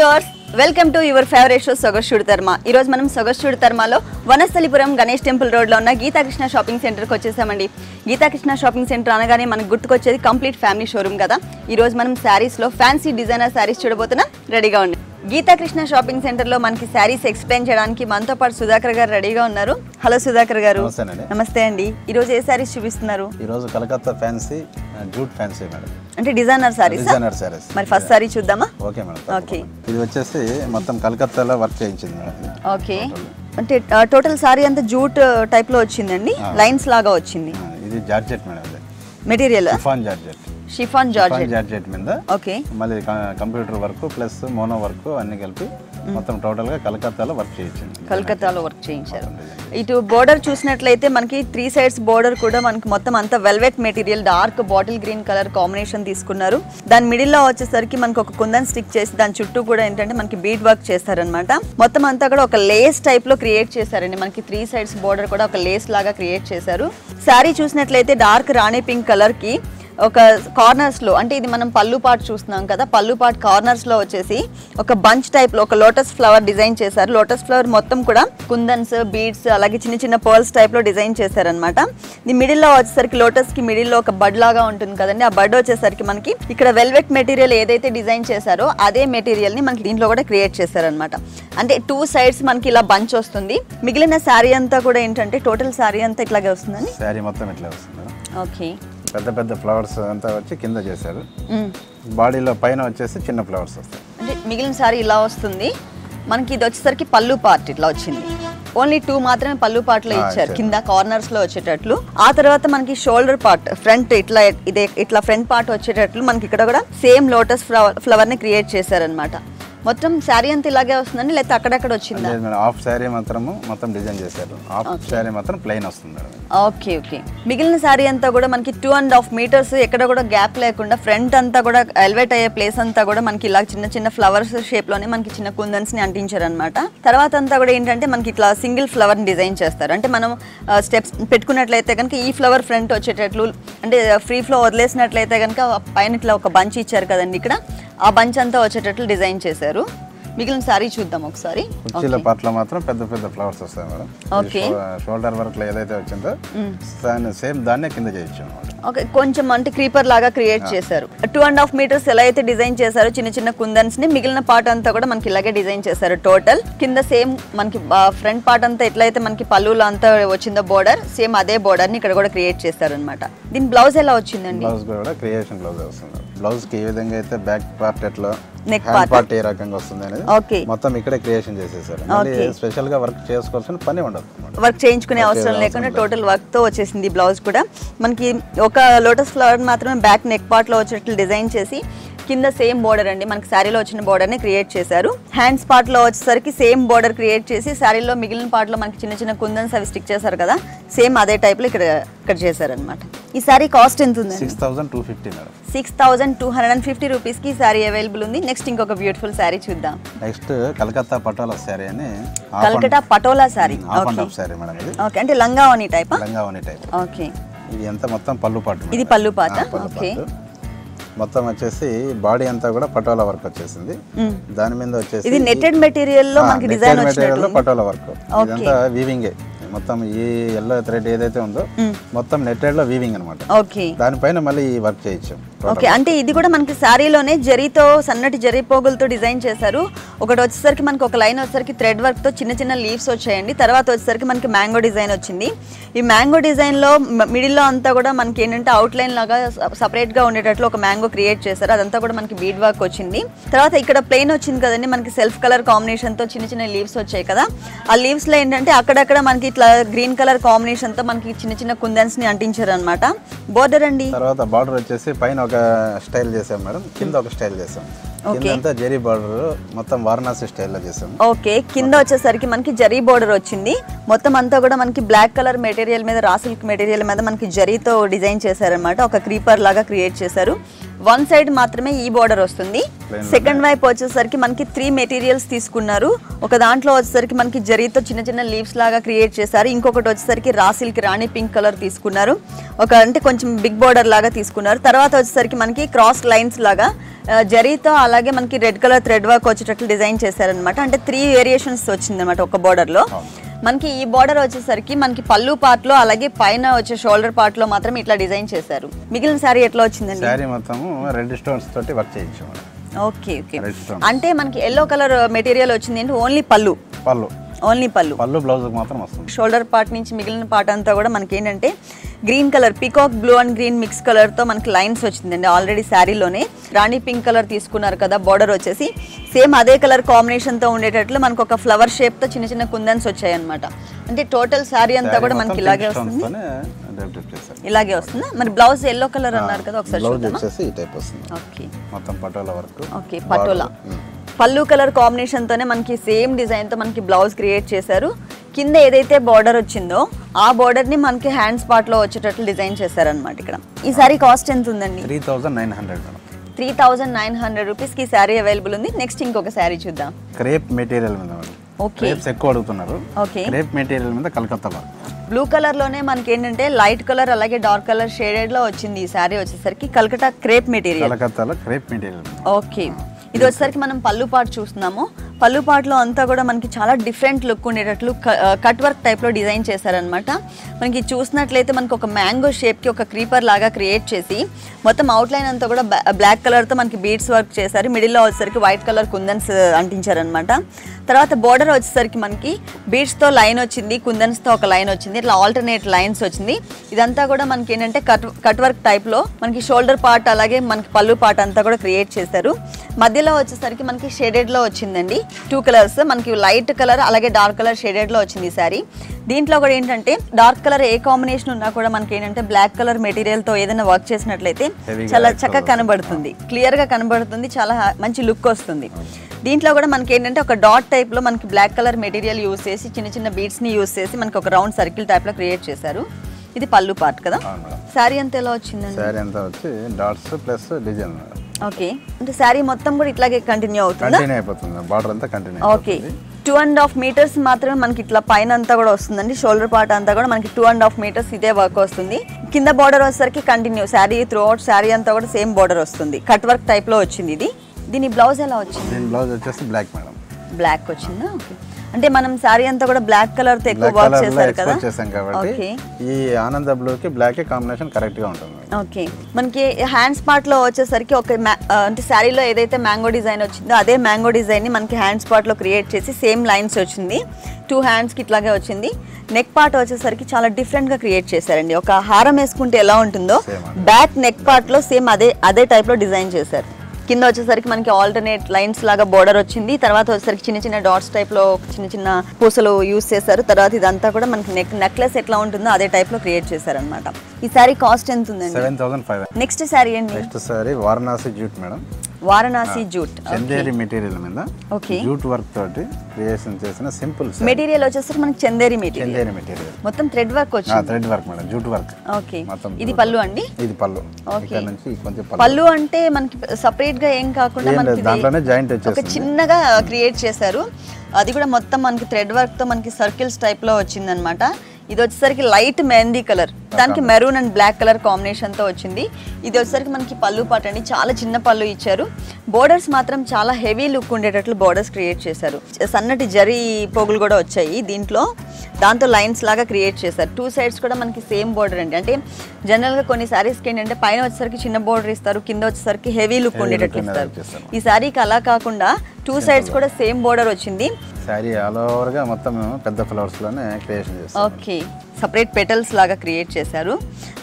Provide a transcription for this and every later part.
Viewers welcome to your favourite show Sogaschudu Tarma. ఈ రోజు మనం సొగస్చూడు తర్మలో వనస్థలిపురం గణేష్ టెంపుల్ రోడ్ లో ఉన్న గీతాకృష్ణ షాపింగ్ సెంటర్ కి వచ్చేసామండి. గీతాకృష్ణ షాపింగ్ సెంటర్ అనగానే మనకు గుర్తుకొచ్చేది కంప్లీట్ ఫ్యామిలీ షోరూమ్ కదా. ఈ రోజు మనం శారీస్ లో ఫ్యాన్సీ డిజైనర్ శారీస్ చూడబోతున్నాం. రెడీగా ఉండండి. గీతాకృష్ణ షాపింగ్ సెంటర్ లో మనకి శారీస్ ఎక్స్ప్లెయిన్ చేయడానికి మనతో పాటు సుధాకర్ గారు రెడీగా ఉన్నారు. హలో సుధాకర్ గారు. నమస్తే అండి. ఈ రోజు ఏ శారీస్ చూపిస్తున్నారు? ఈ రోజు Calcutta fancy jute fancy madam. అంటే డిజైనర్ శారీస్. డిజైనర్ శారీస్. మరి ఫస్ట్ శారీ చూద్దామా? Okay madam. ఓకే. ఇది వచ్చేసి మొత్తం కలకత్తాలో వర్క్ చేయించింది మేడం. ఓకే. అంటే టోటల్ సారీ అంతా జూట్ టైప్ లో వచ్చిందండి, లైన్స్ లాగా వచ్చింది. ఇది georgette madam. Material chiffon georgette మీద ఓకే. మళ్ళీ computer work plus mono work అన్ని కలిపి మొత్తం టోటల్ గా కలకత్తాలో వర్క్ చేయించారు. ఇటు బోర్డర్ చూసినట్లయితే మనకి 3 సైడ్స్ బోర్డర్ కూడా మనకి మొత్తం అంతా velvet material dark bottle green colour combination తీసుకున్నారు. దాని మిడిల్ లో వచ్చేసరికి మనకి ఒక కుందన్ స్టిక్ చేసి దాని చుట్టూ కూడా ఏంటంటే మనకి బీడ్ వర్క్ చేస్తారనమాట. మొత్తం అంతా కూడా ఒక లేస్ టైప్ లో క్రియేట్ చేశారండి. మనకి 3 సైడ్స్ బోర్డర్ కూడా ఒక లేస్ లాగా క్రియేట్ చేశారు. శారీ చూసినట్లయితే డార్క్ రాణి పింక్ కలర్ కి ఒక కార్నర్స్ లో, అంటే ఇది మనం పళ్ళు పార్ట్ చూస్తున్నాం కదా, పళ్ళు పార్ట్ కార్నర్స్ లో వచ్చేసి ఒక బంచ్ టైప్ లో ఒక లోటస్ ఫ్లవర్ డిజైన్ చేశారు. లోటస్ ఫ్లవర్ మొత్తం కూడా కుందన్స్, బీడ్స్, అలాగే చిన్న చిన్న పర్ల్స్ టైప్ లో డిజైన్ చేశారనమాట. ఇది మిడిల్ లో వచ్చేసరికి లోటస్ కి మిడిల్ లో ఒక బడ్ లాగా ఉంటుంది కదండి. ఆ బడ్ వచ్చేసరికి మనకి ఇక్కడ వెల్వెట్ మెటీరియల్ ఏదైతే డిజైన్ చేశారో అదే మెటీరియల్ ని మనకి దీంట్లో కూడా క్రియేట్ చేశారనమాట. అంటే 2 సైడ్స్ మనకి ఇలా బంచ్ వస్తుంది. మిగిలిన శారీ అంతా కూడా ఏంటంటే టోటల్ శారీ అంతా ఇట్లాగే వస్తుందని. శారీ మొత్తం ఇట్లా వస్తుంది. ఓకే. పెద్ద పెద్ద ఫ్లవర్స్ అంతా వచ్చి కింద చేశారు. బాడీలో పైన వచ్చేసి చిన్న ఫ్లవర్స్ వస్తాయి. అంటే మిగిలిన సారీ ఇలా వస్తుంది. మనకి ఇది వచ్చేసరికి పళ్ళు పార్ట్ ఇట్లా వచ్చింది. ఓన్లీ 2 మాత్రమే పళ్ళు పార్ట్ లో ఇచ్చారు, కింద కార్నర్స్ లో వచ్చేటట్లు. ఆ తర్వాత మనకి షోల్డర్ పార్ట్ ఫ్రంట్ ఇట్లా ఫ్రంట్ పార్ట్ వచ్చేటట్లు మనకి ఇక్కడ కూడా సేమ్ లోటస్ ఫ్లవర్ ని క్రియేట్ చేశారనమాట. మొత్తం శారీ అంతా ఇలాగే వస్తుందండి, లేకపోతే అక్కడక్కడ వచ్చిందా? హాఫ్ శారీ మాత్రము మొత్తం డిజైన్ చేశారు. హాఫ్ శారీ మాత్రం ప్లెయిన్ వస్తుంది. Okay okay. మిగిలిన శారీ అంతా కూడా మనకి 2.5 మీటర్స్ ఎక్కడ కూడా గ్యాప్ లేకుండా ఫ్రంట్ అంతా కూడా ఎలివేట్ అయ్యే ప్లేస్ అంతా కూడా మనకి ఇలా చిన్న చిన్న ఫ్లవర్స్ షేప్ లోనే మనకి చిన్న కుందన్స్ ని అంటించారు అనమాట. తర్వాత అంతా కూడా ఏంటంటే మనకి ఇట్లా సింగిల్ ఫ్లవర్ ని డిజైన్ చేస్తారు. అంటే మనం స్టెప్స్ పెట్టుకున్నట్లయితే కనుక ఈ ఫ్లవర్ ఫ్రంట్ వచ్చేటట్లు, అంటే ఫ్రీ ఫ్లో వదిలేసినట్లయితే కనుక పైన ఇట్లా ఒక బంచ్ ఇచ్చారు కదండి, ఇక్కడ ఆ బంచ్ అంతా వచ్చేటట్లు డిజైన్ చేశారు. మిగిలిన సారీ చూద్దాం ఒకసారి. కుర్చీల పార్ట్లో మాత్రం పెద్ద పెద్ద ఫ్లవర్స్ వస్తాయి మేడం. ఓకే. షోల్డర్ వర్క్ లో ఏదైతే వచ్చిందో సేమ్ దాన్నే కింద చేయొచ్చు అన్నమాట. ఓకే. కొంచెం అంటే క్రీపర్ లాగా క్రియేట్ చేశారు. 2.5 మీటర్స్ ఎలా అయితే డిజైన్ చేశారో చిన్న చిన్న కుందన్స్ ని, మిగిలిన పార్ట్ అంతా కూడా మనకి ఇలాగే డిజైన్ చేశారు. టోటల్ కింద సేమ్ మనకి ఫ్రంట్ పార్ట్ అంతా ఎట్లయితే మనకి పళ్ళులో అంతా వచ్చిందో బోర్డర్, సేమ్ అదే బోర్డర్ ని ఇక్కడ కూడా క్రియేట్ చేశారు అనమాట. దీని బ్లౌజ్ ఎలా వచ్చిందండి? బ్లౌజ్ కూడా క్రియేషన్ బ్లౌజ్ వస్తుంది. బ్లౌజ్ కి ఏ విధంగా అయితే బ్యాక్ పార్ట్ ఎట్లా, నెక్ పార్ట్ ఏ రకంగా వస్తుంది అనేది మొత్తం ఇక్కడే క్రియేషన్ చేసేసారు. స్పెషల్ గా వర్క్ చేసుకోవాల్సిన పని ఉండదు, వర్క్ చేయించుకునే అవసరం లేకుండా టోటల్ వర్క్ తో వచ్చేసింది. బ్లౌజ్ కూడా మనకి ఒక లోటస్ ఫ్లవర్ మాత్రమే బ్యాక్ నెక్ పార్ట్ లో వచ్చేట్లు డిజైన్ చేసి కింద సేమ్ బోర్డర్ అండి, మనకి శారీలో వచ్చిన బోర్డర్ ని క్రియేట్ చేశారు. హ్యాండ్స్ పార్ట్ లో వచ్చేసరికి సేమ్ బోర్డర్ క్రియేట్ చేసి శారీలో మిగిలిన పార్ట్ లో మనకి చిన్న చిన్న కుందన్స్ అవి స్టిక్ చేశారు కదా, సేమ్ అదే టైప్ లో ఇక్కడ చేశారనమాట. ఈ శారీ కాస్ట్ ఎంత ఉంది? 6250 మేడం. 6250 రూపీస్ కి శారీ అవైలబుల్ ఉంది. నెక్స్ట్ ఇంకొక బ్యూటిఫుల్ శారీ చూద్దాం. నెక్స్ట్ కలకత్తా పటోలా శారీ అని. కలకత్తా పటోలా శారీ. శారీ మేడం ఇది. ఓకే. అంటే లంగావోని టైప్. లంగావోని టైప్. ఓకే. ఇది ఎంత మొత్తం పళ్ళు పాటు. ఇది పళ్ళు పాట. ఓకే. మొత్తం వచ్చేసి బాడీ అంతా కూడా పటోలా వర్క్ వచ్చేసింది. దాని మీద వచ్చేసి ఇది నెట్టెడ్ మెటీరియల్ లో మనకి డిజైన్ వచ్చినట్టు పటోలా వర్క్. ఇదంతా వీవింగ్ మొత్తం. ఈ ఎల్లో థ్రెడ్ ఏదైతే ఉందో మొత్తం నెట్టెడ్ లో వీవింగ్ అన్నమాట. ఓకే. దానిపైన మళ్ళీ వర్క్ చేయొచ్చు. ఓకే. అంటే ఇది కూడా మనకి శారీలోనే జరీతో, సన్నటి జరీ పోగులతో డిజైన్ చేశారు. ఒకటి వచ్చేసరికి మనకి ఒక లైన్ వచ్చేసరికి థ్రెడ్ వర్క్ తో చిన్న చిన్న లీవ్స్ వచ్చాయండి. తర్వాత వచ్చేసరికి మనకి మ్యాంగో డిజైన్ వచ్చింది. ఈ మ్యాంగో డిజైన్ లో మిడిల్ లో అంతా కూడా మనకి ఏంటంటే అవుట్ లైన్ లాగా సపరేట్ గా ఉండేటట్లు ఒక మ్యాంగో క్రియేట్ చేశారు. అదంతా కూడా మనకి బీడ్ వర్క్ వచ్చింది. తర్వాత ఇక్కడ ప్లెయిన్ వచ్చింది కదండి, మనకి సెల్ఫ్ కలర్ కాంబినేషన్ తో చిన్న చిన్న లీవ్స్ వచ్చాయి కదా. ఆ లీవ్స్ లో ఏంటంటే అక్కడక్కడ మనకి ఇట్లా గ్రీన్ కలర్ కాంబినేషన్ తో మనకి చిన్న చిన్న కుందన్స్ ని అంటించారు అనమాట. బోర్డర్ అండి. తర్వాత బార్డర్ వచ్చేసి పైన ఒక స్టైల్ చేసాం మేడం, కింద ఒక స్టైల్ చేసాం. కింద జరీ బార్డర్ మొత్తం వారణాసి స్టైల్ లో చేసాం. ఓకే. కింద వచ్చేసరికి మనకి జరీ బోర్డర్ వచ్చింది. మొత్తం అంతా కూడా మనకి బ్లాక్ కలర్ మెటీరియల్ మీద, రా సిల్క్ మెటీరియల్ మీద మనకి జరీతో డిజైన్ చేశారనమాట. ఒక క్రీపర్ లాగా క్రియేట్ చేశారు. 1 సైడ్ మాత్రమే ఈ బోర్డర్ వస్తుంది. సెకండ్ వైపు వచ్చేసరికి మనకి 3 మెటీరియల్స్ తీసుకున్నారు. ఒక దాంట్లో వచ్చేసరికి మనకి జరీతో చిన్న చిన్న లీవ్స్ లాగా క్రియేట్ చేశారు. ఇంకొకటి వచ్చేసరికి రా సిల్క్ రాణి పింక్ కలర్ తీసుకున్నారు. ఒక అంటే కొంచెం బిగ్ బోర్డర్ లాగా తీసుకున్నారు. తర్వాత వచ్చేసరికి మనకి క్రాస్ లైన్స్ లాగా జరీతో అలా అలాగే మనకి రెడ్ కలర్ థ్రెడ్ వర్క్ వచ్చేటట్లు డిజైన్ చేశారనమాట. అంటే 3 వేరియేషన్స్ వచ్చిందనమాట ఒక బార్డర్ లో. మనకి ఈ బార్డర్ వచ్చేసరికి మనకి పళ్ళు పార్ట్ లో అలాగే పైన వచ్చే షోల్డర్ పార్ట్ లో మాత్రం ఇట్లా డిజైన్ చేశారు. మిగిలిన శారీ ఎట్లా వచ్చిందండి? శారీ మొత్తం రెడ్ స్టోన్స్ తోటి వర్క్ చేయించాం. Okay okay. అంటే మనకి ఎల్లో కలర్ మెటీరియల్ వచ్చింది అంటే ఓన్లీ పళ్ళు పళ్ళు బ్లౌజ్ మాత్రం వస్తుంది. షోల్డర్ పార్ట్ నుంచి మిగిలిన పార్ట్ అంతా కూడా మనకి ఏంటంటే green colour peacock blue and green mix colour తో మనకి లైన్స్ వచ్చిందండి. ఆల్రెడీ శారీలోనే రాణి పింక్ కలర్ తీసుకున్నారు కదా, బార్డర్ వచ్చేసి సేమ్ అదే కలర్ కాంబినేషన్ తో ఉండేటట్లు మనకు ఒక ఫ్లవర్ షేప్ తో చిన్న చిన్న కుందన్స్ వచ్చాయి అనమాట. అంటే టోటల్ శారీ అంతా కూడా మనకి ఇలాగే వస్తుంది. ఇలాగే వస్తుందా? మరి బ్లౌజ్ ఎల్లో కలర్ అన్నారు కదా, ఒకసారి చూద్దామా? ఓకే, మొత్తం పటోలా వర్క్. ఓకే, పటోలా పళ్ళు కలర్ కాంబినేషన్ తోనే మనకి సేమ్ డిజైన్ తో మనకి బ్లౌజ్ క్రియేట్ చేశారు. కింద ఏదైతే బార్డర్ వచ్చిందో ఆ బార్డర్ ని మనకి హ్యాండ్స్ పార్ట్ లో వచ్చేటట్లు డిజైన్ చేశారనమాట. ఇక్కడ ఈ సారీ కాస్ట్ ఎంత ఉందండి? 3900 రూపీస్ కి సారీ అవైలబుల్ ఉంది. నెక్స్ట్ ఇంకొక సారీ చూద్దాం. క్రేప్ మెటీరియల్ మీద. ఓకే, ఎక్కువ అడుగుతున్నారు. ఓకే, క్రేప్ మెటీరియల్ మీద కలకత్తా బ్లూ కలర్ లోనే మనకి ఏంటంటే లైట్ కలర్ అలాగే డార్క్ కలర్ షేడెడ్ లో వచ్చింది ఈ సారీ వచ్చేసరికి కలకత్తా క్రేప్ మెటీరియల్. కలకత్తాలో క్రేప్ మెటీరియల్. ఓకే, ఇది వచ్చేసరికి మనం పళ్ళు పార్ట్ చూస్తున్నాము. పళ్ళు పార్ట్లో అంతా కూడా మనకి చాలా డిఫరెంట్ లుక్ ఉండేటట్లు కట్ వర్క్ టైప్లో డిజైన్ చేశారనమాట. మనకి చూసినట్లయితే మనకి ఒక మ్యాంగో షేప్కి ఒక క్రీపర్ లాగా క్రియేట్ చేసి మొత్తం అవుట్లైన్ అంతా కూడా బ్లాక్ కలర్తో మనకి బీడ్స్ వర్క్ చేశారు. మిడిల్లో వచ్చేసరికి వైట్ కలర్ కుందన్స్ అంటించారనమాట. తర్వాత బోర్డర్ వచ్చేసరికి మనకి బీడ్స్తో లైన్ వచ్చింది, కుందన్స్తో ఒక లైన్ వచ్చింది, ఇట్లా ఆల్టర్నేట్ లైన్స్ వచ్చింది. ఇదంతా కూడా మనకి ఏంటంటే కట్ వర్క్ టైప్లో మనకి షోల్డర్ పార్ట్ అలాగే మనకి పళ్ళు పార్ట్ అంతా కూడా క్రియేట్ చేశారు. మధ్యలో వచ్చేసరికి మనకి షేడెడ్లో వచ్చిందండి 2 కలర్స్, మనకి లైట్ కలర్ అలాగే డార్క్ కలర్ షేడెడ్లో వచ్చింది ఈ సారీ. దీంట్లో కూడా ఏంటంటే డార్క్ కలర్ ఏ కాంబినేషన్ ఉన్నా కూడా మనకి ఏంటంటే బ్లాక్ కలర్ మెటీరియల్తో ఏదైనా వర్క్ చేసినట్లయితే చాలా చక్కగా కనబడుతుంది, క్లియర్గా కనబడుతుంది, చాలా మంచి లుక్ వస్తుంది. దీంట్లో కూడా మనకి ఏంటంటే ఒక డాట్ టైప్లో మనకి బ్లాక్ కలర్ మెటీరియల్ యూస్ చేసి చిన్న చిన్న బీడ్స్ని యూస్ చేసి మనకి ఒక రౌండ్ సర్కిల్ టైప్లో క్రియేట్ చేశారు. ఇది పళ్ళు పార్ట్ కదా. శారీ అంతా ఎలా వచ్చిందండి? శారీ అంతా వచ్చి డాట్స్ ప్లస్ డిజైన్. ఓకే, అంటే శారీ మొత్తం కూడా ఇట్లాగే కంటిన్యూ అవుతుంది. కంటిన్యూ అయిపోతుంది, బార్డర్ అంతా కంటిన్యూ. ఓకే, 2.5 మీటర్స్ మాత్రమే మనకి ఇట్లా పైన అంతా కూడా వస్తుందండి. షోల్డర్ పార్ట్ అంతా కూడా మనకి 2.5 మీటర్స్ ఇదే వర్క్ వస్తుంది. కింద బార్డర్ వచ్చేసరికి continue sari through out sari అంతా కూడా సేమ్ బార్డర్ వస్తుంది. కట్ వర్క్ టైప్ లో వచ్చింది ఇది. దీని బ్లౌజ్ ఎలా వచ్చింది? దీని బ్లౌజ్ వచ్చేసి బ్లాక్ మేడం. బ్లాక్ వచ్చిందా? ఓకే, అంటే మనం శారీ అంతా కూడా బ్లాక్ కలర్ తో ఎక్కువ వర్క్ చేశారు కదా. చేసాం కాబట్టి ఈ ఆనంద బ్లూ కి బ్లాక్ కాంబినేషన్ కరెక్ట్ గా ఉంటుంది. ఓకే, మనకి హ్యాండ్స్ పార్ట్ లో వచ్చేసరికి ఒక అంటే శారీలో ఏదైతే మ్యాంగో డిజైన్ వచ్చిందో అదే మ్యాంగో డిజైన్ ని మనకి హ్యాండ్స్ పార్ట్ లో క్రియేట్ చేసి సేమ్ లైన్స్ వచ్చింది. 2 హ్యాండ్స్ కి ఇట్లాగే వచ్చింది. నెక్ పార్ట్ వచ్చేసరికి చాలా డిఫరెంట్ గా క్రియేట్ చేశారండి. ఒక హారం వేసుకుంటే ఎలా ఉంటుందో బ్యాక్ నెక్ పార్ట్ లో సేమ్ అదే టైప్ లో డిజైన్ చేశారు. కింద వచ్చేసరికి మనకి ఆల్టర్నేట్ లైన్స్ లాగా బోర్డర్ వచ్చింది. తర్వాత వచ్చేసరికి చిన్న చిన్న డాట్స్ టైప్ లో చిన్న చిన్న పూసలు యూస్ చేశారు. తర్వాత ఇదంతా కూడా మనకి నెక్లెస్ ఎట్లా ఉంటుందో అదే టైప్ లో క్రియేట్ చేశారనమాట. ఈ సారీ కాస్ట్ ఎంత ఉందండి? 7500. నెక్స్ట్ సారీ అండి? Next sorry Varanasi jute madam. Varanasi jute Chanderi material మీద ఓకే జూట్ వర్క్ తోటి క్రియేషన్ చేసిన సింపుల్ మెటీరియల్ వచ్చేసరికి మనకి చందేరి మెటీరియల్. చందేరి మెటీరియల్ మొత్తం థ్రెడ్ వర్క్ వచ్చింది. Thread work madam, jute work. Okay, ఇది పళ్ళు అండి? ఇది పళ్ళు. ఇక్కడ నుంచి కొంచెం పళ్ళు అంటే మనకి సెపరేట్ గా ఏం కాకుండా మనకి దాంట్లోనే జాయింట్ వచ్చేసి ఒక చిన్నగా క్రియేట్ చేశారు. అది కూడా మొత్తం మనకి థ్రెడ్ వర్క్ తో మనకి సర్కిల్స్ టైప్ లో వచ్చిందనమాట. ఇది వచ్చేసరికి లైట్ మెహందీ కలర్, దానికి maroon and black colour combination తో వచ్చింది. ఇది వచ్చేసరికి మనకి పళ్ళు పాట అండి, చాలా చిన్న పళ్ళు ఇచ్చారు. బోర్డర్స్ మాత్రం చాలా హెవీ లుక్ ఉండేటట్లు బోర్డర్స్ క్రియేట్ చేశారు. సన్నటి జరీ పోగులు కూడా వచ్చాయి దీంట్లో, దాంతో లైన్స్ లాగా క్రియేట్ చేశారు. 2 సైడ్స్ కూడా మనకి సేమ్ బోర్డర్ అండి. అంటే జనరల్ గా కొన్ని సారీస్కి ఏంటంటే పైన వచ్చేసరికి చిన్న బోర్డర్ ఇస్తారు, కింద వచ్చేసరికి హెవీ లుక్ ఉండేటట్లు ఇస్తారు. ఈ సారీకి అలా కాకుండా 2 సైడ్స్ కూడా సేమ్ బోర్డర్ వచ్చింది. సారీ ఆల్ ఓవర్ గా మొత్తం పెద్ద ఫ్లవర్స్ లోనే క్రియేషన్ చేశారు. ఓకే, సెపరేట్ పెటల్స్ లాగా క్రియేట్ చేశారు.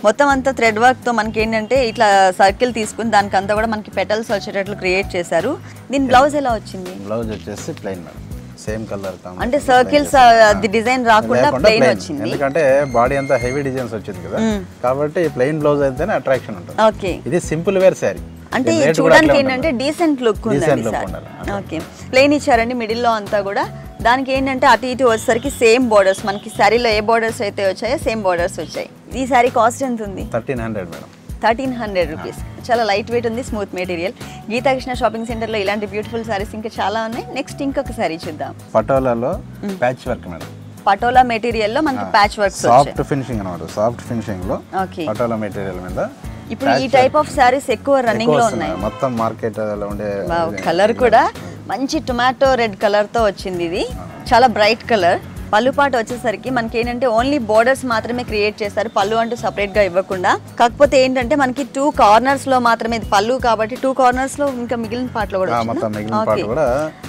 మొత్తం అంతా థ్రెడ్ వర్క్ తో మనకి ఏంటంటే ఇట్లా సర్కిల్ తీసుకుని దానికి అంతా కూడా మనకి పెటల్స్ వచ్చేటట్లు క్రియేట్ చేశారు. దీని బ్లౌజ్ ఎలా వచ్చింది? బ్లౌజ్ వచ్చేసి ప్లెయిన్ మేడం, సేమ్ కలర్. అంటే సర్కిల్స్ అది డిజైన్ రాకుండా ప్లెయిన్ వచ్చింది. ఎందుకంటే బాడీ అంతా హెవీ డిజైన్స్ వచ్చింది కదా, కాబట్టి ప్లెయిన్ బ్లౌజ్ అయితేనే అట్రాక్షన్ ఉంటుంది. ఓకే, ఇది సింపుల్ వేర్ సారీ. అంటే చూడడానికి ఏంటంటే డీసెంట్ లుక్ ఉందండి సార్. ఓకే, ప్లెయిన్ ఇచ్చారండి మిడిల్లో అంతా కూడా. దానికి ఏంటంటే అటు ఇటు వచ్చేసరికి సేమ్ బోర్డర్స్, మనకి శారీలో ఏ బోర్డర్స్ అయితే వచ్చాయో సేమ్ బోర్డర్స్ వచ్చాయి. ఈ శారీ కాస్ట్ ఎంత ఉంది? 1300 మేడం. 1300 రూపీస్. చాలా లైట్ వెయిట్ ఉంది, స్మూత్ మెటీరియల్. గీతాకృష్ణ షాపింగ్ సెంటర్లో ఇలాంటి బ్యూటిఫుల్ సారీస్ ఇంకా చాలా ఉన్నాయి. నెక్స్ట్ ఇంకొక సారీ చూద్దాం. పటోలాలో patch work madam. Patola material లో మనకి ప్యాచ్ వర్క్ సాఫ్ట్ ఫినిషింగ్ అన్నమాట. సాఫ్ట్ ఫినిషింగ్ లో పటోలా మెటీరియల్ మీద ఇప్పుడు ఈ టైప్ ఆఫ్ శారీస్ ఎక్కువ రన్నింగ్ లో ఉన్నాయి. మొత్తం మార్కెట్ లో ఉండే కలర్ కూడా మంచి టొమాటో రెడ్ కలర్ తో వచ్చింది. ఇది చాలా బ్రైట్ కలర్. పళ్ళు పాట వచ్చేసరికి మనకి ఏంటంటే ఓన్లీ బోర్డర్స్ మాత్రమే క్రియేట్ చేస్తారు, పళ్ళు అంటూ సపరేట్ గా ఇవ్వకుండా. కాకపోతే ఏంటంటే మనకి 2 కార్నర్స్ లో మాత్రమే, ఇది పళ్ళు కాబట్టి 2 కార్నర్స్ లో ఇంకా మిగిలిన పార్ట్ లో కూడా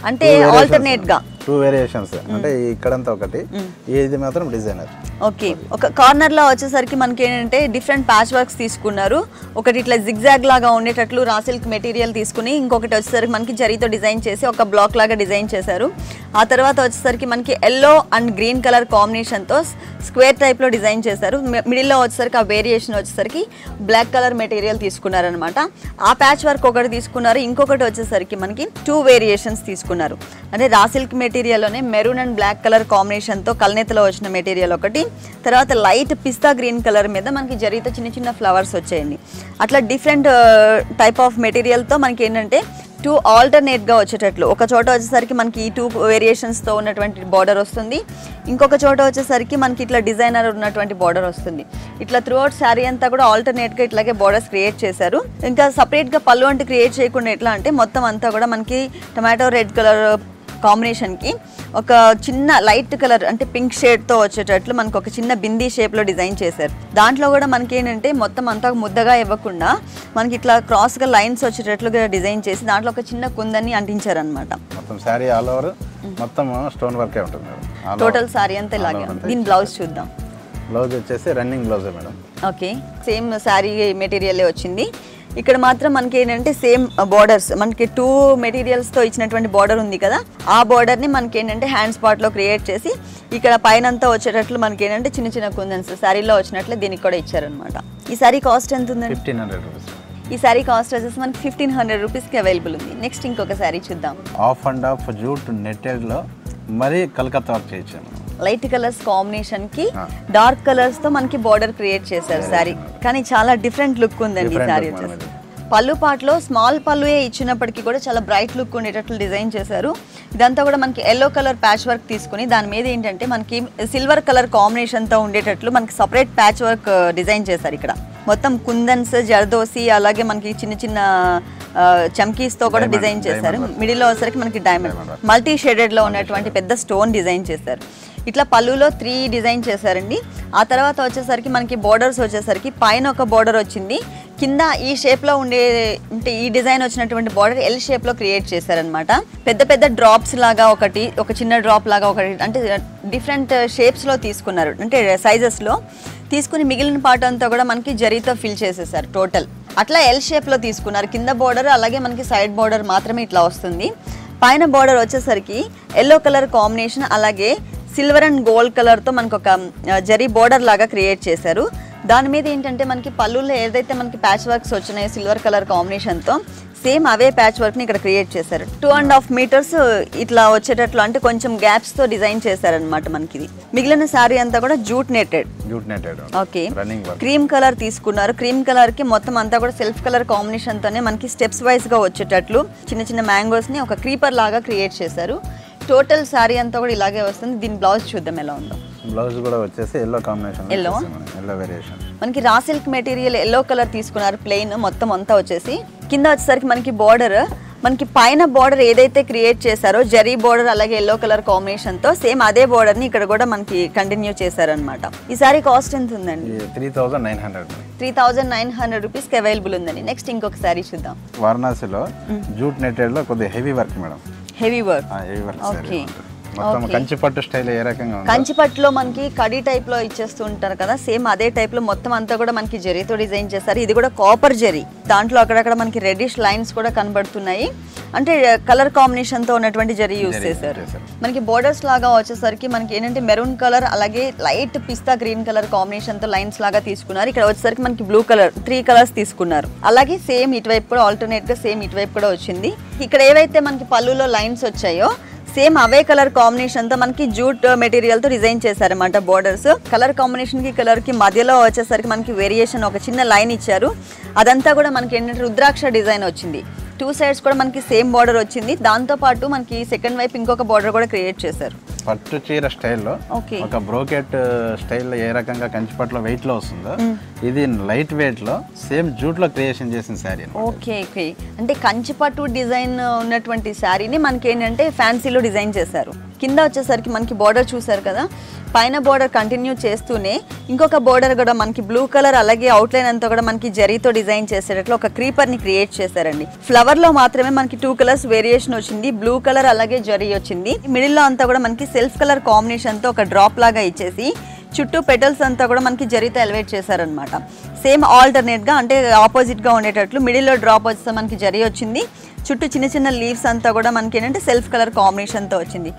అంటే ఆల్టర్నేట్ గా 2 వేరియేషన్స్. అంటే ఇక్కడంతా ఒకటి, ఇది మాత్రం డిజైనర్. ఓకే, ఒక కార్నర్ లో వచ్చేసరికి మనకి ఏంటంటే డిఫరెంట్ ప్యాచ్ వర్క్స్ తీసుకున్నారు. ఒకటి ఇట్లా జిగ్జాగ్ లాగా ఉండేటట్లు రా సిల్క్ మెటీరియల్ తీసుకుని, ఇంకొకటి వచ్చేసరికి మనకి జరీతో డిజైన్ చేసి ఒక బ్లాక్ లాగా డిజైన్ చేశారు. ఆ తర్వాత వచ్చేసరికి మనకి yellow and green colour combination తో స్క్వేర్ టైప్ లో డిజైన్ చేశారు. మిడిల్ లో వచ్చేసరికి ఆ వేరియేషన్ వచ్చేసరికి బ్లాక్ కలర్ మెటీరియల్ తీసుకున్నారు అనమాట. ఆ ప్యాచ్ వర్క్ ఒకటి తీసుకున్నారు, ఇంకొకటి వచ్చేసరికి మనకి 2 వేరియేషన్స్ తీసుకున్నారు. అంటే రా సిల్క్ మెటీరియల్లోనే మెరూన్ అండ్ బ్లాక్ కలర్ కాంబినేషన్తో కల్నేతలో వచ్చిన మెటీరియల్ ఒకటి, తర్వాత లైట్ పిస్తా గ్రీన్ కలర్ మీద మనకి జరీతో చిన్న చిన్న ఫ్లవర్స్ వచ్చాయండి. అట్లా డిఫరెంట్ టైప్ ఆఫ్ మెటీరియల్తో మనకి ఏంటంటే 2 ఆల్టర్నేట్గా వచ్చేటట్లు, ఒక చోట వచ్చేసరికి మనకి ఈ 2 వేరియేషన్స్తో ఉన్నటువంటి బార్డర్ వస్తుంది, ఇంకొక చోట వచ్చేసరికి మనకి ఇట్లా డిజైనర్ ఉన్నటువంటి బార్డర్ వస్తుంది. ఇట్లా త్రూ అవుట్ శారీ అంతా కూడా ఆల్టర్నేట్గా ఇట్లాగే బార్డర్స్ క్రియేట్ చేశారు. ఇంకా సపరేట్గా పళ్ళు అంటే క్రియేట్ చేయకుండా ఎట్లా అంటే మొత్తం అంతా కూడా మనకి టొమాటో రెడ్ కలర్ కాంబినేషన్కి ఒక చిన్న లైట్ కలర్ అంటే పింక్ షేడ్తో వచ్చేటట్లు మనకు ఒక చిన్న బిందీ షేప్లో డిజైన్ చేశారు. దాంట్లో కూడా మనకి ఏంటంటే మొత్తం అంతా ముద్దగా ఇవ్వకుండా మనకి ఇట్లా క్రాస్గా లైన్స్ వచ్చేటట్లుగా డిజైన్ చేసి దాంట్లో ఒక చిన్న కుందని అంటించారనమాట. మొత్తం శారీ ఆల్ ఓవర్ మొత్తం స్టోన్ వర్కే ఉంటుంది. టోటల్ శారీ అంతా ఇలాగే ఉంది. దీని బ్లౌజ్ చూద్దాం. బ్లౌజ్ వచ్చేసి running blouse madam. Okay, same sari మెటీరియలే వచ్చింది. ఇక్కడ మాత్రం మనకి ఏంటంటే సేమ్ బార్డర్స్, మనకి 2 మెటీరియల్స్తో ఇచ్చినటువంటి బార్డర్ ఉంది కదా, ఆ బార్డర్ని మనకి ఏంటంటే హ్యాండ్స్ పార్ట్లో క్రియేట్ చేసి ఇక్కడ పైన అంతా వచ్చేటట్లు మనకి ఏంటంటే చిన్న చిన్న కుందన్స్ శారీలో వచ్చినట్లు దీనికి కూడా ఇచ్చారనమాట. ఈ శారీ కాస్ట్ ఎంత ఉందండి? 1500 రూపీస్. ఈ శారీ కాస్ట్ వచ్చేసి మనకి 1500 రూపీస్కి అవైలబుల్ ఉంది. నెక్స్ట్ ఇంకొక శారీ చూద్దాం. ఆఫ్ అండ్ ఆఫ్ జూట్ నెట్టెడ్లో మరి కలకత్తా వర్క్ చేయించాను. లైట్ కలర్స్ కాంబినేషన్ కి డార్క్ కలర్స్ తో మనకి బార్డర్ క్రియేట్ చేశారు శారీ, కానీ చాలా డిఫరెంట్ లుక్ ఉందండి ఈ శారీ వచ్చేసి. పళ్ళు పాటలో స్మాల్ పళ్ళుయే ఇచ్చినప్పటికీ కూడా చాలా బ్రైట్ లుక్ ఉండేటట్లు డిజైన్ చేశారు. ఇదంతా కూడా మనకి ఎల్లో కలర్ ప్యాచ్ వర్క్ తీసుకుని దాని మీద ఏంటంటే మనకి సిల్వర్ కలర్ కాంబినేషన్తో ఉండేటట్లు మనకి సపరేట్ ప్యాచ్ వర్క్ డిజైన్ చేశారు. ఇక్కడ మొత్తం కుందన్స్, జర్దోసి, అలాగే మనకి చిన్న చిన్న చమ్కీస్తో కూడా డిజైన్ చేశారు. మిడిల్లో వచ్చేసరికి మనకి డైమండ్ మల్టీ షేడెడ్లో ఉన్నటువంటి పెద్ద స్టోన్ డిజైన్ చేశారు. ఇట్లా పళ్ళులో 3 డిజైన్ చేశారండి. ఆ తర్వాత వచ్చేసరికి మనకి బోర్డర్స్ వచ్చేసరికి పైన ఒక బోర్డర్ వచ్చింది, కింద ఈ షేప్లో ఉండే అంటే ఈ డిజైన్ వచ్చినటువంటి బార్డర్ ఎల్ షేప్లో క్రియేట్ చేశారనమాట. పెద్ద పెద్ద డ్రాప్స్ లాగా ఒకటి, ఒక చిన్న డ్రాప్ లాగా ఒకటి, అంటే డిఫరెంట్ షేప్స్లో తీసుకున్నారు, అంటే సైజెస్లో తీసుకుని మిగిలిన పార్ట్ అంతా కూడా మనకి జరీతో ఫిల్ చేసేసారు టోటల్. అట్లా ఎల్ షేప్లో తీసుకున్నారు. కింద బార్డర్ అలాగే మనకి సైడ్ బార్డర్ మాత్రమే ఇట్లా వస్తుంది. పైన బార్డర్ వచ్చేసరికి ఎల్లో కలర్ కాంబినేషన్ అలాగే సిల్వర్ అండ్ గోల్డ్ కలర్తో మనకు ఒక జరీ బార్డర్ లాగా క్రియేట్ చేశారు. దాని మీద ఏంటంటే మనకి పళ్ళుల్లో ఏదైతే మనకి ప్యాచ్ వర్క్స్ వచ్చినాయో సిల్వర్ కలర్ కాంబినేషన్తో సేమ్ అవే ప్యాచ్ వర్క్ని ఇక్కడ క్రియేట్ చేశారు. 2.5 మీటర్స్ ఇట్లా వచ్చేటట్లు, అంటే కొంచెం గ్యాప్స్తో డిజైన్ చేశారనమాట మనకి. ఇది మిగిలిన శారీ అంతా కూడా jute netted. Okay, cream colour తీసుకున్నారు. క్రీమ్ కలర్కి మొత్తం అంతా కూడా సెల్ఫ్ కలర్ కాంబినేషన్తోనే మనకి స్టెప్స్ వైజ్గా వచ్చేటట్లు చిన్న చిన్న మ్యాంగోస్ని ఒక క్రీపర్ లాగా క్రియేట్ చేశారు. టోటల్ శారీ అంతా కూడా ఇలాగే వస్తుంది. దీని బ్లౌజ్ చూద్దాం ఎలా ఉందో. బ్లౌజ్ కూడా వచ్చేసి ఎల్లో కాంబినేషన్, ఎల్లో వేరియేషన్. మనకి raw silk material yellow colour తీసుకున్నారు, ప్లెయిన్ మొత్తం అంతా వచ్చేసి. కింద వచ్చేసరికి మనకి బార్డర్, మనకి పైన బార్డర్ ఏదైతే క్రియేట్ చేశారో జరీ బార్డర్ అలాగే ఎల్లో కలర్ కాంబినేషన్తో సేమ్ అదే బార్డర్ని ఇక్కడ కూడా మనకి కంటిన్యూ చేశారనమాట. ఈ సారీ కాస్ట్ ఎంత ఉందండి? 3900 రూపీస్కి అవైలబుల్ ఉందండి. నెక్స్ట్ ఇంకొక సారీ చూద్దాం. వారణాసిలో జూట్ నెట్టెడ్లో కొద్దిగా heavy work madam. Heavy work. Okay, మొత్తం కంచిపట్టు స్టైల్ ఏ రకంగా ఉంది? కంచిపట్టులో మనకి కడీ టైప్ లో ఇచ్చేస్తూ ఉంటారు కదా, సేమ్ అదే టైప్ లో మొత్తం అంతా కూడా మనకి జరీతో డిజైన్ చేస్తారు. ఇది కూడా కాపర్ జరీ, దాంట్లో అక్కడక్కడ మనకి రెడ్డిష్ లైన్స్ కూడా కనబడుతున్నాయి, అంటే కలర్ కాంబినేషన్ తో ఉన్నటువంటి జరీ యూజ్ చేశారు. మనకి బోర్డర్స్ లాగా వచ్చేసరికి మనకి ఏంటంటే మెరూన్ కలర్ అలాగే లైట్ పిస్తా గ్రీన్ కలర్ కాంబినేషన్ తో లైన్స్ లాగా తీసుకున్నారు. ఇక్కడ వచ్చేసరికి మనకి బ్లూ కలర్ 3 కలర్స్ తీసుకున్నారు. అలాగే సేమ్ ఇటువైపు కూడా ఆల్టర్నేట్ గా సేమ్ ఇటువైపు కూడా వచ్చింది. ఇక్కడ ఏవైతే మనకి పళ్ళులో లైన్స్ వచ్చాయో సేమ్ అవే కలర్ కాంబినేషన్ తో మనకి జూట్ మెటీరియల్ తో డిజైన్ చేశారన్నమాట. బోర్డర్స్ కలర్ కాంబినేషన్ కి కలర్ కి మధ్యలో వచ్చేసరికి మనకి వేరియేషన్ ఒక చిన్న లైన్ ఇచ్చారు. అదంతా కూడా మనకి ఏంటంటే రుద్రాక్ష డిజైన్ వచ్చింది. 2 సైడ్స్ కూడా మనకి సేమ్ బార్డర్ వచ్చింది. దాంతో పాటు మనకి సెకండ్ వైపు ఇంకొక బార్డర్ కూడా క్రియేట్ చేశారు. పట్టు చీర స్టైల్లో ఒక బ్రోకెట్ స్టైల్లో ఏ రకంగా కంచిపట్టులో వెయిట్ లో వస్తుందో ఇది లైట్ వెయిట్ లో సేమ్ జూట్ లో క్రియేషన్ చేసిన శారీ. ఓకే ఓకే, అంటే కంచిపట్టు డిజైన్ ఉన్నటువంటి శారీని మనకి ఏంటంటే ఫ్యాన్సీలో డిజైన్ చేశారు. కింద వచ్చేసరికి మనకి బోర్డర్ చూసారు కదా, పైన బోర్డర్ కంటిన్యూ చేస్తూనే ఇంకొక బోర్డర్ కూడా మనకి బ్లూ కలర్, అలాగే అవుట్లైన్ అంతా కూడా మనకి జరీతో డిజైన్ చేసేటట్లు ఒక క్రీపర్ ని క్రియేట్ చేశారండి. ఫ్లవర్ లో మాత్రమే మనకి 2 కలర్స్ వేరియేషన్ వచ్చింది, బ్లూ కలర్ అలాగే జరీ వచ్చింది. మిడిల్ లో అంతా కూడా మనకి సెల్ఫ్ కలర్ కాంబినేషన్ తో ఒక డ్రాప్ లాగా ఇచ్చేసి చుట్టూ పెటల్స్ అంతా కూడా మనకి జరీతో ఎలివేట్ చేశారనమాట. సేమ్ ఆల్టర్నేట్ గా అంటే ఆపోజిట్ గా ఉండేటట్లు మిడిల్ లో డ్రాప్ వస్తే మనకి జరీ వచ్చింది, చుట్టూ చిన్న చిన్న లీవ్స్ అంతా కూడా మనకి ఏంటంటే సెల్ఫ్ కలర్ కాంబినేషన్ తో వచ్చింది.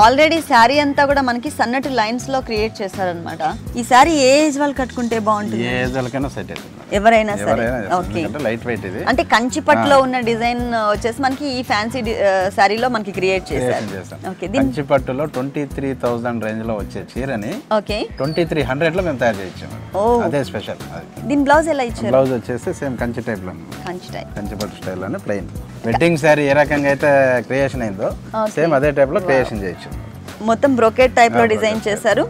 ఆల్రెడీ శారీ అంతా కూడా మనకి సన్నటి లైన్స్ లో క్రియేట్ చేశారనమాట. ఈ శారీ ఏ ఏజ్ వాళ్ళు కట్టుకుంటే బాగుంటుంది? ఏ ఏజ్ వాళ్ళకైనా సెట్ అవుతుంది, ఎవరైనా సరే. ఓకే, లైట్ వెయిట్ ఇది. అంటే కంచిపట్టులో ఉన్న డిజైన్ వచ్చేసి మనకి ఈ ఫ్యాన్సీ శారీలో మనకి క్రియేట్ చేశారు. ఓకే, కంచిపట్టులో 23,000 రేంజ్ లో వచ్చే చీరని ఓకే 2300 లో మేము తయారు చేయించాము. అదే స్పెషల్. దీని బ్లౌజ్ ఎలా ఇచ్చారు? బ్లౌజ్ వచ్చేసి సేమ్ కంచి టైప్ లో, కంచి టైప్, కంచిపట్టు స్టైల్ లోనే ప్లెయిన్. వెడ్డింగ్ శారీ ఏ రకంగా అయితే క్రియేషన్ అయిందో సేమ్ అదే టైప్ లో క్రియేషన్ చేయొచ్చు. మొత్తం బ్రోకెట్ టైప్ లో డిజైన్ చేశారు.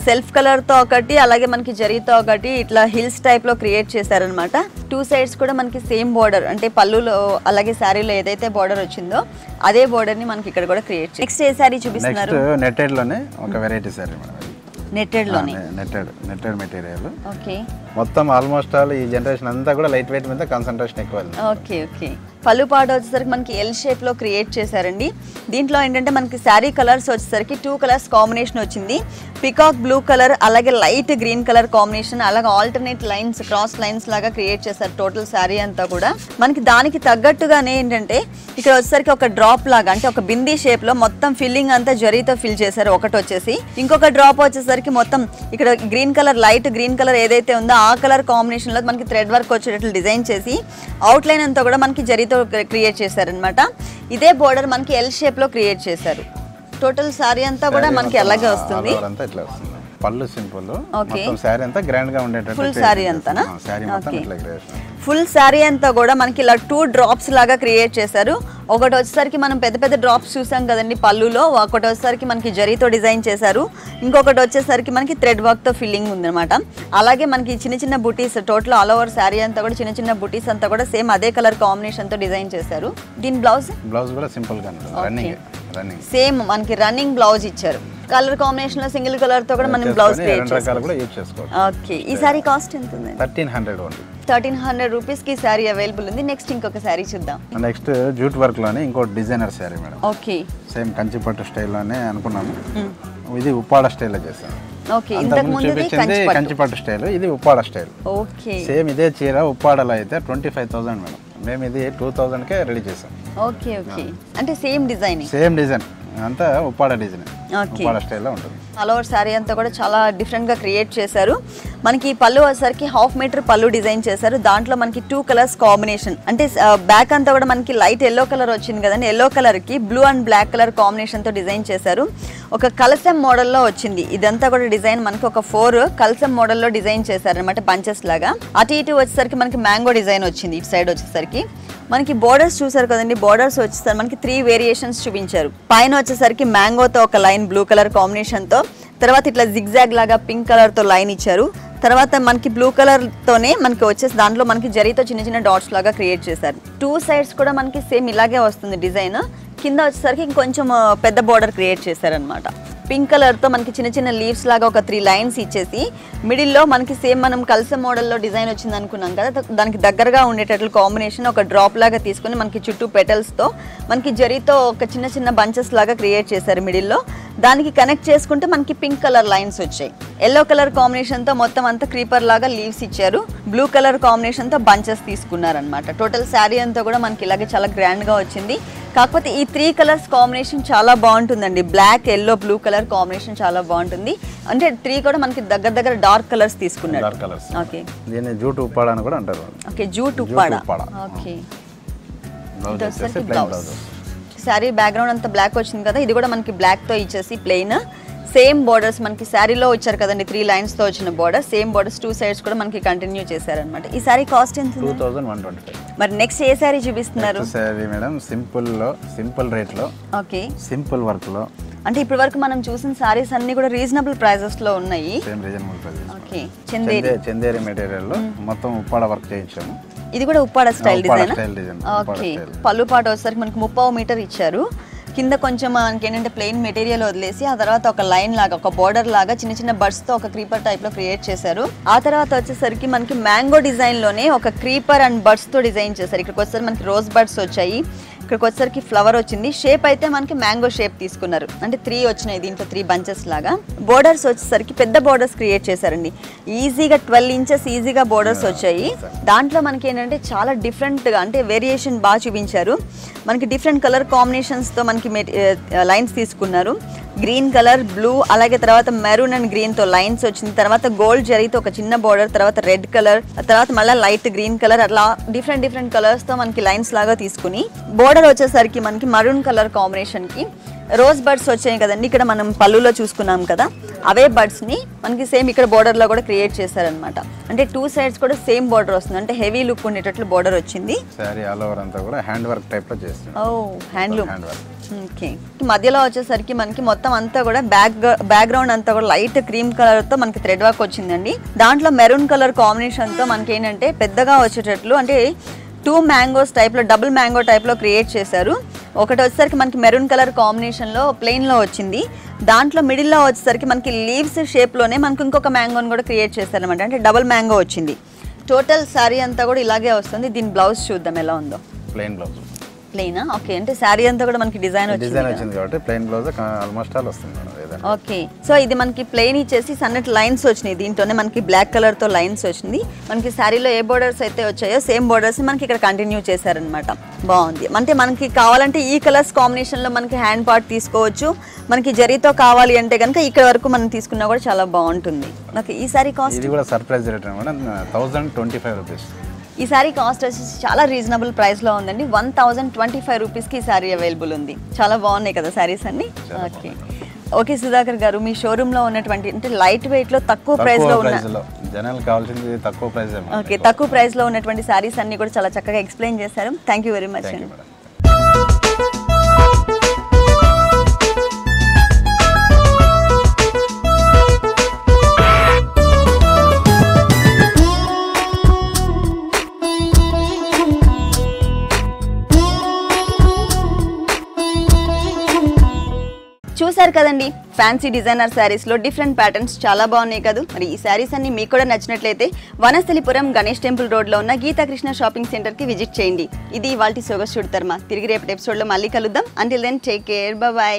సెల్ఫ్ కలర్ తో ఒకటి, అలాగే మనకి జరీతో ఒకటి, ఇట్లా హిల్స్ టైప్ లో క్రియేట్ చేశారనమాట. 2 సైడ్స్ కూడా మనకి సేమ్ బోర్డర్, అంటే పళ్ళులో అలాగే శారీలో ఏదైతే బోర్డర్ వచ్చిందో అదే బోర్డర్ ని మనకి ఇక్కడ కూడా క్రియేట్ చేశారు. నెక్స్ట్ ఏ శారీ చూపిస్తున్నారు? నెట్టెడ్ లోనే ఒక వెరైటీ శారీ మేడం. నెట్టెడ్ లోనే నెట్టెడ్ మెటీరియల్. ఓకే, మొత్తం ఆల్మోస్ట్ ఆల్ ఈ జనరేషన్ అంతా కూడా లైట్ వెయిట్ మీద కాన్సంట్రేషన్ ఎక్కువ. ఓకే ఓకే, పళ్ళు పాట వచ్చేసరికి మనకి ఎల్ షేప్ లో క్రియేట్ చేశారండి. దీంట్లో ఏంటంటే మనకి శారీ కలర్స్ వచ్చేసరికి 2 కలర్స్ కాంబినేషన్ వచ్చింది. పికాక్ బ్లూ కలర్ అలాగే లైట్ గ్రీన్ కలర్ కాంబినేషన్, అలాగే ఆల్టర్నేట్ లైన్స్, క్రాస్ లైన్స్ లాగా క్రియేట్ చేశారు టోటల్ శారీ అంతా కూడా. మనకి దానికి తగ్గట్టుగానే ఏంటంటే ఇక్కడ వచ్చేసరికి ఒక డ్రాప్ లాగా, అంటే ఒక బిందీ షేప్ లో మొత్తం ఫిల్లింగ్ అంతా జరీతో ఫిల్ చేశారు ఒకటి వచ్చేసి. ఇంకొక డ్రాప్ వచ్చేసరికి మొత్తం ఇక్కడ green colour, light green colour ఏదైతే ఉందో ఆ కలర్ కాంబినేషన్ లో మనకి థ్రెడ్ వర్క్ వచ్చేటట్లు డిజైన్ చేసి అవుట్ లైన్ అంతా కూడా మనకి జరీతో క్రియేట్ చేశారనమాట. ఇదే బోర్డర్ మనకి ఎల్ షేప్ లో క్రియేట్ చేశారు. టోటల్ సారీ అంతా కూడా మనకి అలాగే వస్తుంది. పళ్ళు సింపుల్, మొత్తం సారీ అంతా గ్రాండ్ గా ఉండేటట్టు ఫుల్ సారీ అంతానా? సారీ మొత్తం ఇట్లా క్రియేషన్. ఫుల్ సారీ అంతా కూడా మనకి ఇలా 2 డ్రాప్స్ లాగా క్రియేట్ చేశారు. ఒకటి వచ్చేసరికి మనం పెద్ద పెద్ద డ్రాప్స్ చూసాం కదండి పళ్ళులో, ఒకటి వచ్చేసరికి మనకి జరీతో డిజైన్ చేశారు, ఇంకొకటి వచ్చేసరికి మనకి థ్రెడ్ వర్క్ తో ఫిల్లింగ్ ఉందన్నమాట. అలాగే మనకి చిన్న చిన్న బుటీస్, టోటల్ ఆల్ ఓవర్ సారీ అంతా కూడా చిన్న చిన్న బుటీస్ అంతా కూడా సేమ్ అదే కలర్ కాంబినేషన్ తో డిజైన్ చేశారు. దీని బ్లౌజ్ కూడా సింపుల్ గా రన్నింగ్ సేమ్ మనకి రన్నింగ్ బ్లౌజ్ ఇచ్చారు. కలర్ కాంబినేషన్ లో సింగిల్ కలర్ తో కూడా మనం బ్లౌజ్ క్రియేట్ చేసుకోవచ్చు. ఓకే, ఈ సారీ కాస్ట్ ఎంత ఉంది? 1300 రూపీస్ కి సారీ అవైలబుల్ ఉంది. నెక్స్ట్ ఇంకొక సారీ చూద్దాం. నెక్స్ట్ జూట్ వర్క్ లోనే ఇంకో designer sari madam. Okay, same Kanchipattu style లోనే అనుకున్నాము. ఇది ఉప్పాడ స్టైల్ లో చేసాం. ఓకే, ఇంతకు ముందు కంచిపట్టు స్టైల్, ఇది ఉప్పాడ స్టైల్. ఓకే, సేమ్ ఇదే చీర ఉప్పాడలో అయితే 25,000 మేడం. మేము ఇది 2000 కే రెడీ చేసాం. ఓకే ఓకే, అంటే సేమ్ డిజైన్ అంతా ఉప్పాడ డిజైన్, ఉప్పాడ స్టైల్లో ఉంటుంది. ఆల్ ఓవర్ సారీ అంతా కూడా చాలా డిఫరెంట్ గా క్రియేట్ చేశారు. మనకి పళ్ళు వచ్చేసరికి 1/2 మీటర్ పళ్ళు డిజైన్ చేశారు. దాంట్లో మనకి 2 కలర్స్ కాంబినేషన్, అంటే బ్యాక్ అంతా కూడా మనకి లైట్ ఎల్లో కలర్ వచ్చింది కదండి, ఎల్లో కలర్ కి blue and black colour combination తో డిజైన్ చేశారు. ఒక కలసం మోడల్లో వచ్చింది ఇదంతా కూడా డిజైన్. మనకి ఒక 4 కలసం మోడల్లో డిజైన్ చేశారు అనమాట, బంచెస్ లాగా. అటు ఇటు వచ్చేసరికి మనకి మ్యాంగో డిజైన్ వచ్చింది. ఇటు సైడ్ వచ్చేసరికి మనకి బోర్డర్స్ చూసారు కదండి, బోర్డర్స్ వచ్చేసరికి మనకి 3 వేరియేషన్స్ చూపించారు. పైన వచ్చేసరికి మ్యాంగోతో ఒక లైన్ బ్లూ కలర్ కాంబినేషన్ తో, తర్వాత ఇట్లా జిగ్జాగ్ లాగా పింక్ కలర్ తో లైన్ ఇచ్చారు. తర్వాత మనకి బ్లూ కలర్ తోనే మనకి వచ్చేసి దాంట్లో మనకి జరీతో చిన్న చిన్న డాట్స్ లాగా క్రియేట్ చేశారు. 2 సైడ్స్ కూడా మనకి సేమ్ ఇలాగే వస్తుంది డిజైన్. కింద వచ్చేసరికి ఇంకొంచెం పెద్ద బోర్డర్ క్రియేట్ చేశారనమాట. పింక్ కలర్ తో మనకి చిన్న చిన్న లీవ్స్ లాగా ఒక 3 లైన్స్ ఇచ్చేసి మిడిల్లో మనకి సేమ్ మనం కల్సే మోడల్లో డిజైన్ వచ్చింది అనుకున్నాం కదా, దానికి దగ్గరగా ఉండేటట్లు కాంబినేషన్ ఒక డ్రాప్ లాగా తీసుకుని మనకి చుట్టూ పెటల్స్ తో మనకి జరీతో ఒక చిన్న చిన్న బంచెస్ లాగా క్రియేట్ చేశారు మిడిల్లో. దానికి కనెక్ట్ చేసుకుంటే మనకి పింక్ కలర్ లైన్స్ వచ్చాయి. ఎల్లో కలర్ కాంబినేషన్ తో మొత్తం అంతా క్రీపర్ లాగా లీవ్స్ ఇచ్చారు. బ్లూ కలర్ కాంబినేషన్ తో బంచెస్ తీసుకున్నారనమాట. టోటల్ శారీ అంతా కూడా మనకి ఇలాగే చాలా గ్రాండ్ గా వచ్చింది. కాకపోతే ఈ 3 కలర్స్ కాంబినేషన్ చాలా బాగుంటుందండి. Black, yellow, blue colour combination చాలా బాగుంటుంది. అంటే 3 కూడా మనకి దగ్గర డార్క్ కలర్స్ తీసుకున్నారు. ఓకే, దీన్ని జూట్ ఉప్పాడ అని కూడా అంటారు. Okay, jute Uppada. Okay, sari background అంతా బ్లాక్ వచ్చింది కదా, ఇది కూడా మనకి బ్లాక్ తో ఇచ్చేసి ప్లెయిన్. సేమ్ బోర్డర్స్ మనకి శారీలో వచ్చారు కదండి, 3 లైన్స్ తో వచ్చిన బోర్డర్. సేమ్ బోర్డర్స్ 2 సైడ్స్ కూడా మనకి కంటిన్యూ చేశారనమాట. ఈ శారీ కాస్ట్ ఎంత? 2125. మరి నెక్స్ట్ ఏ శారీ చూపిస్తున్నారు? శారీ మేడం సింపుల్ రేట్ లో, ఓకే, సింపుల్ వర్క్ లో అంటే ఇప్పటి వరకు మనం చూసిన సారీస్ అన్ని కూడా రీజనబుల్ ప్రైజెస్ లో ఉన్నాయి. Same reasonable prices. Okay, Chanderi material లో మొత్తం ఉప్పాడ వర్క్ చేయించాము. ఇది కూడా ఉప్పాడ స్టైల్ డిజైన్. ఓకే, పళ్ళు పాట వచ్చేసరికి మనకి 30 మీటర్ ఇచ్చారు. కింద కొంచెం మనకి ఏంటంటే ప్లెయిన్ మెటీరియల్ వదిలేసి ఆ తర్వాత ఒక లైన్ లాగా ఒక బోర్డర్ లాగా చిన్న చిన్న బర్డ్స్ తో ఒక క్రీపర్ టైప్ లో క్రియేట్ చేశారు. ఆ తర్వాత వచ్చేసరికి మనకి మ్యాంగో డిజైన్ లోనే ఒక క్రీపర్ అండ్ బర్డ్స్ తో డిజైన్ చేశారు. ఇక్కడికి వచ్చేసరికి మనకి రోజ్ బర్డ్స్ వచ్చాయి, ఇక్కడికి వచ్చేసరికి ఫ్లవర్ వచ్చింది. షేప్ అయితే మనకి మ్యాంగో షేప్ తీసుకున్నారు, అంటే 3 వచ్చినాయి దీంట్లో, 3 బంచెస్ లాగా. బోర్డర్స్ వచ్చేసరికి పెద్ద బోర్డర్స్ క్రియేట్ చేశారండి, ఈజీగా 12 ఇంచెస్ ఈజీగా బోర్డర్స్ వచ్చాయి. దాంట్లో మనకి ఏంటంటే చాలా డిఫరెంట్గా అంటే వేరియేషన్ బాగా చూపించారు. మనకి డిఫరెంట్ కలర్ కాంబినేషన్స్తో మనకి లైన్స్ తీసుకున్నారు. గ్రీన్ కలర్, బ్లూ, అలాగే తర్వాత మెరూన్ అండ్ గ్రీన్తో లైన్స్ వచ్చింది. తర్వాత గోల్డ్ జరీతో ఒక చిన్న బోర్డర్, తర్వాత రెడ్ కలర్, తర్వాత మళ్ళీ లైట్ గ్రీన్ కలర్, అట్లా డిఫరెంట్ కలర్స్తో మనకి లైన్స్ లాగా తీసుకుని బోర్డర్ వచ్చేసరికి మనకి మరూన్ కలర్ కాంబినేషన్కి రోజ్ బర్డ్స్ వచ్చాయి కదండి. ఇక్కడ మనం పళ్ళులో చూసుకున్నాం కదా, అవే బర్డ్స్ని మనకి సేమ్ ఇక్కడ బోర్డర్లో కూడా క్రియేట్ చేశారనమాట. అంటే 2 సైడ్స్ కూడా సేమ్ బోర్డర్ వస్తుంది, అంటే హెవీ లుక్ ఉండేటట్లు బోర్డర్ వచ్చింది. సారీ ఆల్ ఓవర్ అంతా కూడా హ్యాండ్ వర్క్ టైప్ లో చేస్తాం. ఓ, హ్యాండ్లూమ్. ఓకే, మధ్యలో వచ్చేసరికి మనకి మొత్తం అంతా కూడా బ్యాక్గ్రౌండ్ అంతా కూడా లైట్ క్రీమ్ కలర్ తో మనకి థ్రెడ్ వర్క్ వచ్చిందండి. దాంట్లో మెరూన్ కలర్ కాంబినేషన్ తో మనకి ఏంటంటే పెద్దగా వచ్చేటట్లు అంటే 2 మ్యాంగోస్ టైప్ లో, డబుల్ మ్యాంగో టైప్ లో క్రియేట్ చేశారు. ఒకటి వచ్చేసరికి మనకి మెరూన్ కలర్ కాంబినేషన్ లో ప్లెయిన్ లో వచ్చింది. దాంట్లో మిడిల్ లో వచ్చేసరికి మనకి లీవ్స్ షేప్ లోనే మనకి ఇంకొక మ్యాంగోని కూడా క్రియేట్ చేశారు అనమాట, అంటే డబుల్ మ్యాంగో వచ్చింది. టోటల్ శారీ అంతా కూడా ఇలాగే వస్తుంది. దీని బ్లౌజ్ చూద్దాం ఎలా ఉందో. Plain blouse. ప్లెయినా? ఓకే, అంటే శారీ అంతా కూడా మనకి డిజైన్ వచ్చింది కాబట్టి ప్లెయిన్ బ్లౌజ్ ఆల్మోస్ట్ ఆల్ వస్తుంది మేడం. ఓకే, సో ఇది మనకి ప్లెయిన్ ఇచ్చేసి సన్నటి లైన్స్ వచ్చినాయి. దీంట్లోనే మనకి బ్లాక్ కలర్ తో లైన్స్ వచ్చింది. మనకి శారీలో ఏ బోర్డర్స్ అయితే వచ్చాయో సేమ్ బోర్డర్స్ మనకి ఇక్కడ కంటిన్యూ చేశారనమాట. బాగుంది. అంటే మనకి కావాలంటే ఈ కలర్స్ కాంబినేషన్ లో మనకి హ్యాండ్ పార్ట్ తీసుకోవచ్చు. మనకి జరీతో కావాలి అంటే కనుక ఇక్కడ వరకు మనం తీసుకున్నా కూడా చాలా బాగుంటుంది. ఓకే, ఈ సారీ కాస్ట్ ఇది కూడా సర్ప్రైజ్ రేట్ మేడం, 1025 రూపీస్. ఈ సారీ కాస్ట్ వచ్చేసి చాలా రీజనబుల్ ప్రైస్లో ఉందండి. 1025 రూపీస్కి ఈ సారీ అవైలబుల్ ఉంది. చాలా బాగున్నాయి కదా సారీస్ అన్ని. ఓకే ఓకే సుధాకర్ గారు, మీ షోరూంలో ఉన్నటువంటి అంటే లైట్ వెయిట్లో తక్కువ ప్రైస్లో ఉన్న జనాలకు కావాల్సింది తక్కువ ప్రైస్. ఓకే, తక్కువ ప్రైస్లో ఉన్నటువంటి సారీస్ అన్ని కూడా చాలా చక్కగా ఎక్స్ప్లెయిన్ చేశారు. థ్యాంక్ యూ వెరీ మచ్ అండి. చూసారు కదండి, ఫ్యాన్సీ డిజైనర్ శారీస్ లో డిఫరెంట్ ప్యాటర్న్స్ చాలా బాగున్నాయి కదా. మరి ఈ శారీస్ అన్ని మీకు కూడా నచ్చినట్లయితే వనస్థలిపురం గణేష్ టెంపుల్ రోడ్ లో ఉన్న గీతాకృష్ణ షాపింగ్ సెంటర్ కి విజిట్ చేయండి. ఇది ఇవాల్టి సొగసు చూడతర్మ. తిరిగి రేపటి ఎపిసోడ్ లో మళ్ళీ కలుద్దాం. Until then take care, bye by.